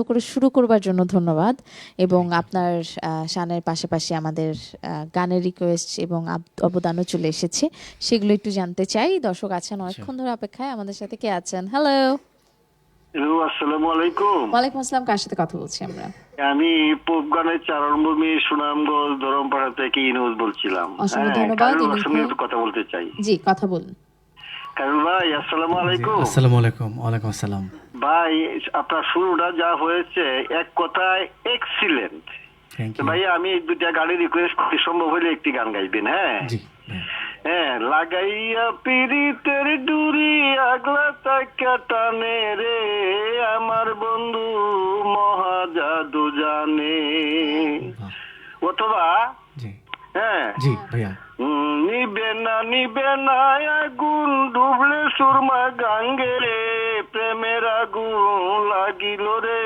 করে শুরু করবার জন্য ধন্যবাদ এবং আপনার শানের পাশাপাশি আমাদের গানের রিকোয়েস্ট এবং অবদানও চলে এসেছে, সেগুলো একটু জানতে চাই। দর্শক আছেন অনেকক্ষণ ধরে অপেক্ষায়, আমাদের সাথে কে আছেন? হ্যালো। হ্যালো, আসসালামু আলাইকুম। ওয়ালাইকুম আসসালাম। কার সাথে কথা বলছি আমরা? আমি পোপগানের চারণভূমি সুনামগঞ্জ ধরমপাড়া থেকে ইনুজ বলছিলাম। অসংখ্য ধন্যবাদ। কারুর সঙ্গে একটু কথা বলতে চাই। জি, কথা বলুন। কারুল ভাই, আসসালামু আলাইকুম। আসসালামু আলাইকুম। ওয়ালাইকুম আসসালাম। ভাই, আপনার শুরুটা যা হয়েছে এক কথায় এক্সিলেন্ট। ভাই, আমি দুটা গানের রিকোয়েস্ট করি, সম্ভব হলে একটি গান গাইবেন। হ্যাঁ জি। হ্যাঁ, লাগাইয়া পিরিতের ডুরি আগলা তাকা টানে রে, আমার বন্ধু মহাজাদু জানে। অথবা হ্যাঁ জি ভাইয়া, নিবে না আগুন ডুবলে সুরমা গাঙ্গে রে, প্রেমের আগুন লাগিল রে।